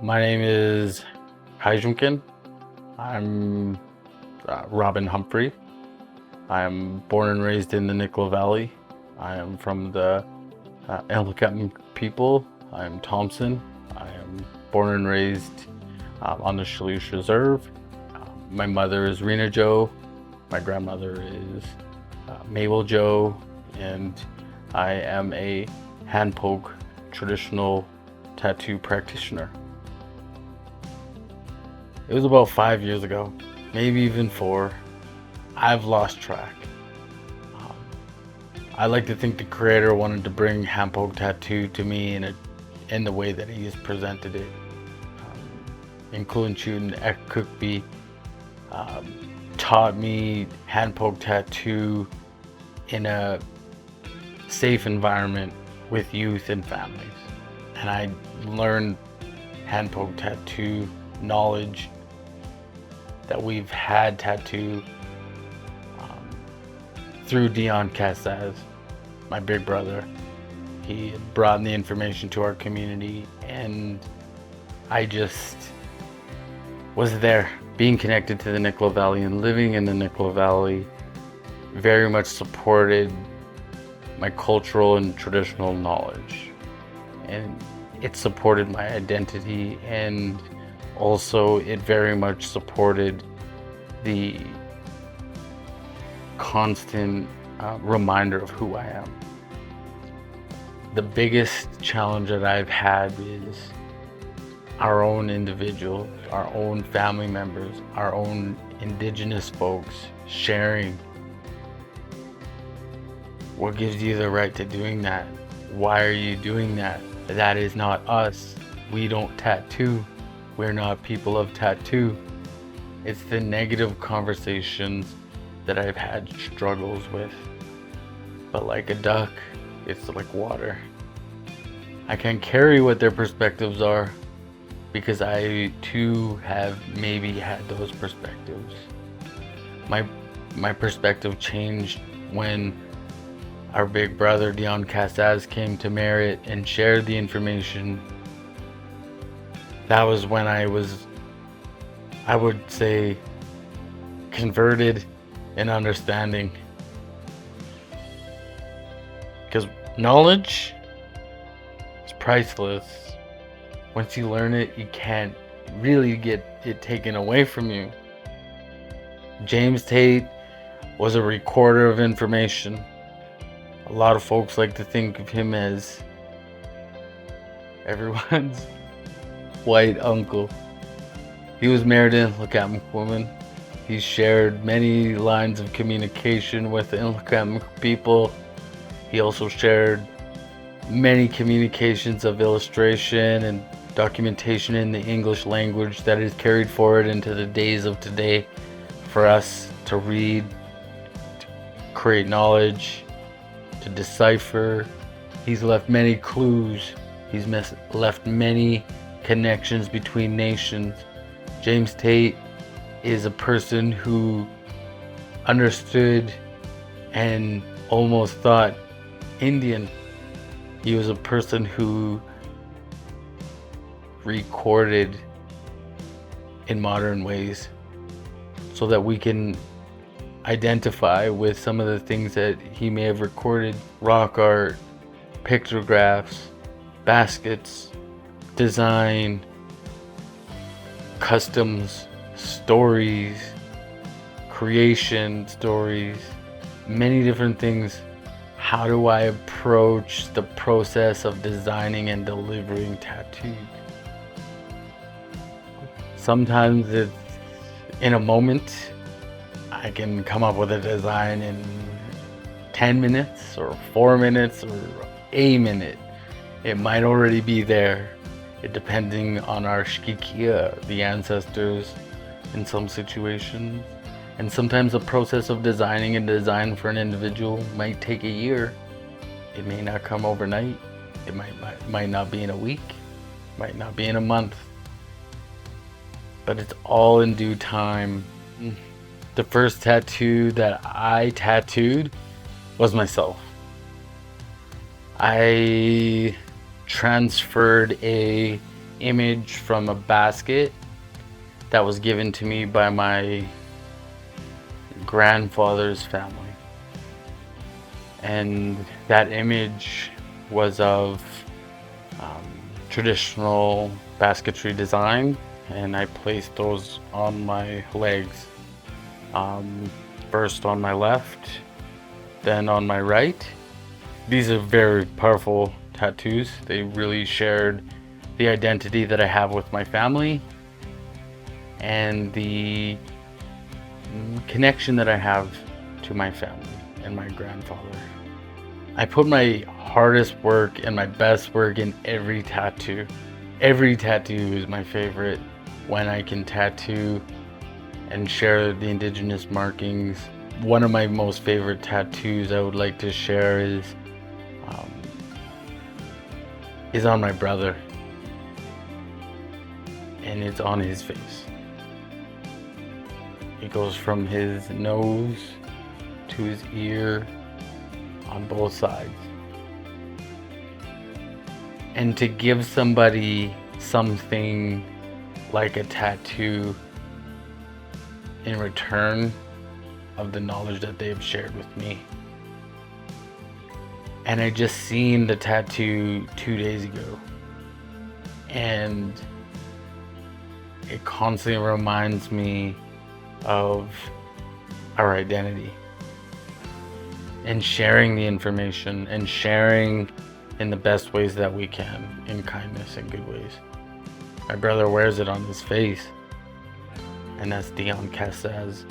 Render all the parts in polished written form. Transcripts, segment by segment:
My name is Haijunkin. I'm Robin Humphrey. I am born and raised in the Nicola Valley. I am from the Ellicott people. I am Thompson. I am born and raised on the Shalush Reserve. My mother is Rena Joe. My grandmother is Mabel Joe. And I am a hand poke traditional tattoo practitioner. It was about 5 years ago, maybe even 4. I've lost track. I like to think the creator wanted to bring hand poke tattoo to me in the way that he has presented it. Including Ekukbi taught me hand poke tattoo in a safe environment with youth and families. And I learned hand poke tattoo knowledge that we've had tattoo through Dion Casas, my big brother. He brought the information to our community, and I just was there, being connected to the Nicola Valley and living in the Nicola Valley very much supported my cultural and traditional knowledge, and it supported my identity, and also it very much supported the constant reminder of who I am. The biggest challenge that I've had is our own individuals, our own family members, our own Indigenous folks sharing. What gives you the right to doing that? Why are you doing that? That is not us. We don't tattoo. We're not people of tattoo. It's the negative conversations that I've had struggles with. But like a duck, it's like water. I can carry what their perspectives are because I too have maybe had those perspectives. My perspective changed when our big brother Dion Casas came to Merritt and shared the information. That was when I would say, converted in understanding. Because knowledge is priceless. Once you learn it, you can't really get it taken away from you. James Tate was a recorder of information. A lot of folks like to think of him as everyone's white uncle. He was married in Ilocos woman. He shared many lines of communication with the Ilocos people. He also shared many communications of illustration and documentation in the English language that is carried forward into the days of today for us to read, to create knowledge, to decipher. He's left many clues. He's left many connections between nations. James Tate is a person who understood and almost thought Indian. He was a person who recorded in modern ways so that we can identify with some of the things that he may have recorded: rock art, pictographs, baskets, design, customs, stories, creation stories, many different things. How do I approach the process of designing and delivering tattoos? Sometimes it's in a moment. I can come up with a design in 10 minutes or 4 minutes or a minute. It might already be there, depending on our shkikia, the ancestors in some situations. And sometimes the process of designing a design for an individual might take a year. It may not come overnight. It might not be in a week, might not be in a month. But it's all in due time. The first tattoo that I tattooed was myself. I transferred a image from a basket that was given to me by my grandfather's family. And that image was of traditional basketry design, and I placed those on my legs. First on my left, then on my right. These are very powerful tattoos. They really shared the identity that I have with my family and the connection that I have to my family and my grandfather. I put my hardest work and my best work in every tattoo. Every tattoo is my favorite when I can tattoo and share the indigenous markings. One of my most favorite tattoos I would like to share is on my brother, and it's on his face. It goes from his nose to his ear on both sides. And to give somebody something like a tattoo in return of the knowledge that they have shared with me. And I just seen the tattoo 2 days ago, and it constantly reminds me of our identity and sharing the information and sharing in the best ways that we can, in kindness and good ways. My brother wears it on his face, and that's Dion Cassa's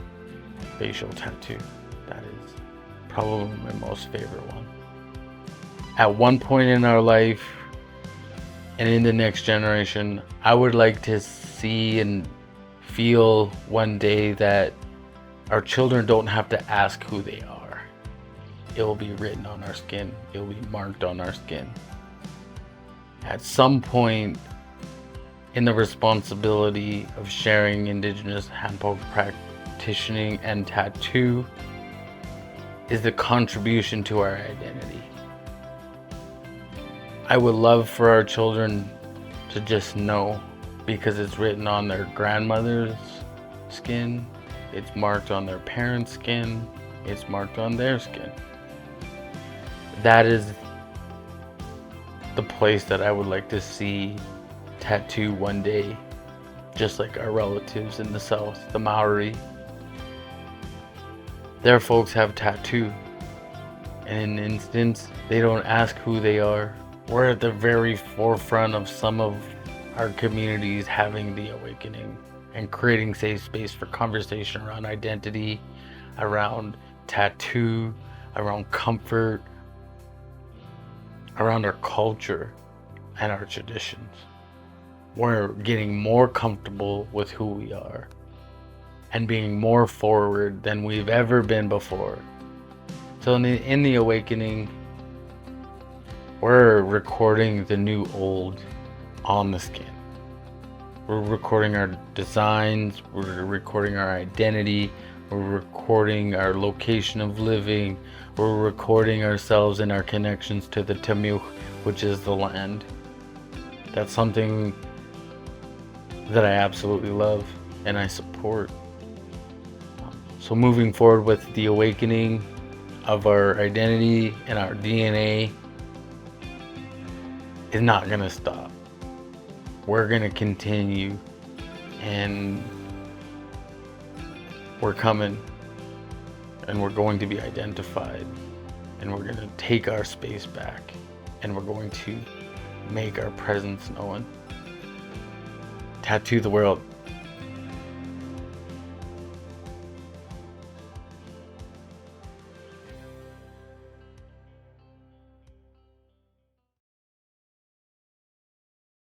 facial tattoo. That is probably my most favorite one. At one point in our life and in the next generation, I would like to see and feel one day that our children don't have to ask who they are. It will be written on our skin. It will be marked on our skin. At some point in the responsibility of sharing Indigenous handpoke practicing and tattoo is the contribution to our identity. I would love for our children to just know, because it's written on their grandmother's skin, it's marked on their parents' skin, it's marked on their skin. That is the place that I would like to see tattoo one day, just like our relatives in the south, the Maori. Their folks have tattoo, and in an instance, they don't ask who they are. We're at the very forefront of some of our communities having the awakening and creating safe space for conversation around identity, around tattoo, around comfort, around our culture and our traditions. We're getting more comfortable with who we are and being more forward than we've ever been before. So in the awakening, we're recording the new old on the skin. We're recording our designs, we're recording our identity, we're recording our location of living, we're recording ourselves and our connections to the Tamil, which is the land. That's something that I absolutely love and I support. So moving forward with the awakening of our identity and our DNA is not gonna stop. We're gonna continue, and we're coming, and we're going to be identified, and we're gonna take our space back, and we're going to make our presence known. Tattoo the world.